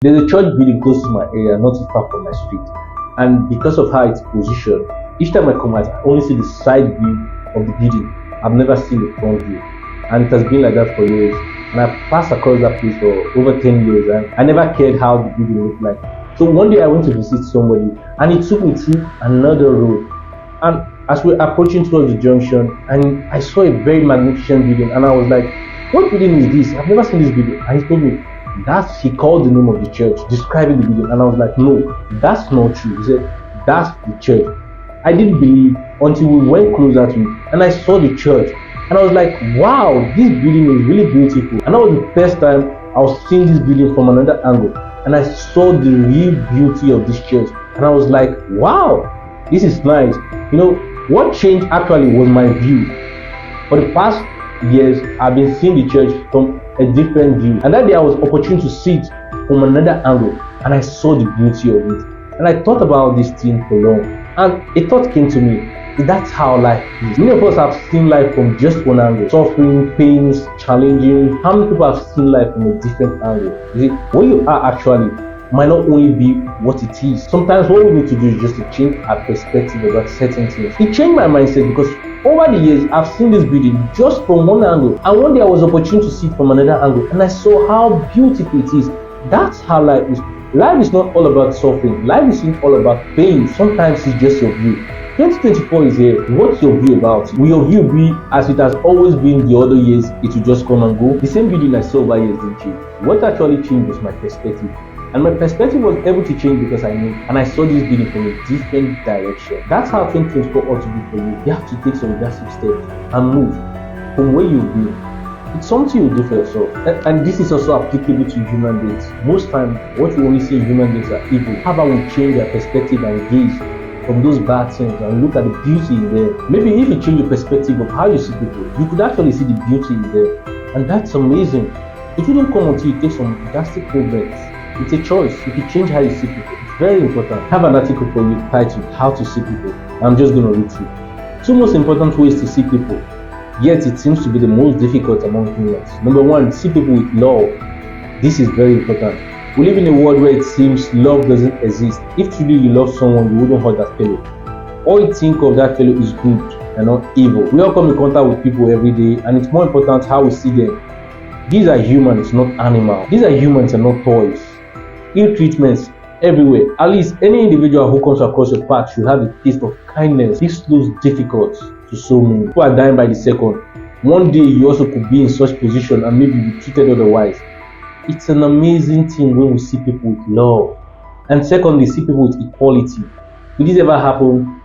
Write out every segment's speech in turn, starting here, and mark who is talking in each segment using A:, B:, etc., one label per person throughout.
A: There's a church building close to my area, not too far from my street. And because of how it's positioned, each time I come out, I only see the side view of the building. I've never seen the front view. And it has been like that for years. And I've passed across that place for over 10 years, and I never cared how the building looked like. So one day I went to visit somebody, and he took me through another road. And as we're approaching towards the junction, and I saw a very magnificent building, and I was like, what building is this? I've never seen this building. And he told me, he called the name of the church, describing the building. And I was like, no, that's not true. He said, that's the church. I didn't believe until we went closer to it, and I saw the church. And I was like, wow, this building is really beautiful. And that was the first time I was seeing this building from another angle. And I saw the real beauty of this church. And I was like, wow, this is nice. You know, what changed actually was my view. For the past years, I've been seeing the church from a different view. And that day I was opportune to see it from another angle. And I saw the beauty of it. And I thought about this thing for long. And a thought came to me. That's how life is. Many of us have seen life from just one angle. Suffering, pains, challenging. How many people have seen life from a different angle? You see, what you are actually might not only be what it is. Sometimes what we need to do is just to change our perspective about certain things. It changed my mindset because over the years, I've seen this building just from one angle. And one day I was opportune to see it from another angle. And I saw how beautiful it is. That's how life is. Life is not all about suffering. Life isn't all about pain. Sometimes it's just your view. 2024 is here. What's your view about it? Will your view be as it has always been the other years? It will just come and go. The same building I saw over years didn't change. What actually changed was my perspective. And my perspective was able to change because I knew, and I saw this building from a different direction. That's how 2024 ought to be for you. You have to take some drastic steps and move from where you've been. It's something you do for yourself. And this is also applicable to human beings. Most times, what we only see in human beings are evil. How about we change our perspective and gaze from those bad things and look at the beauty in them? Maybe if you change your perspective of how you see people, you could actually see the beauty in them. And that's amazing. It wouldn't come until you take some drastic progress. It's a choice. If you change how you see people, it's very important. I have an article for you titled How to See People. I'm just going to read through. Two most important ways to see people, yet it seems to be the most difficult among humans. Number one, see people with love. This is very important. We live in a world where it seems love doesn't exist. If truly you love someone, you wouldn't hurt that fellow. All you think of that fellow is good and not evil. We all come in contact with people every day, and it's more important how we see them. These are humans, not animals. These are humans and not toys. Ill treatments everywhere. At least any individual who comes across your path should have a taste of kindness. This looks difficult to so many. People are dying by the second. One day you also could be in such position and maybe be treated otherwise. It's an amazing thing when we see people with love. And secondly, see people with equality. Will this ever happen?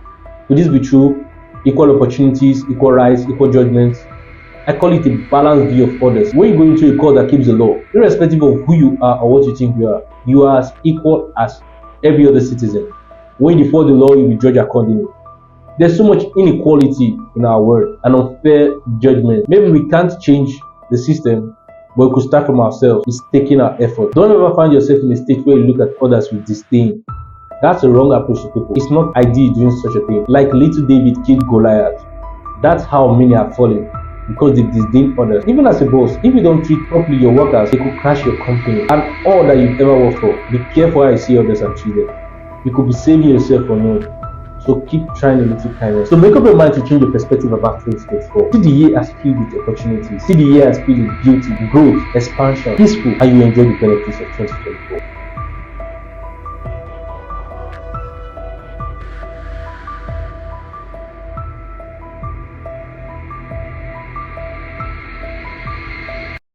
A: Will this be true? Equal opportunities, equal rights, equal judgments. I call it a balanced view of others. When you go into a court that keeps the law, irrespective of who you are or what you think you are as equal as every other citizen. When you follow the law, you'll be judged accordingly. There's so much inequality in our world and unfair judgment. Maybe we can't change the system, but we could start from ourselves. It's taking our effort. Don't ever find yourself in a state where you look at others with disdain. That's a wrong approach to people. It's not ideal doing such a thing. Like little David killed Goliath. That's how many are falling, because they disdain others. Even as a boss, if you don't treat properly your workers, they could crash your company and all that you've ever worked for. Be careful how you see others and treat them. You could be saving yourself for no. So keep trying a little kindness. So make up your mind to change your perspective about 2024. See the year as filled with opportunities. See the year as filled with beauty, growth, expansion, peaceful, and you enjoy the benefits of 2024.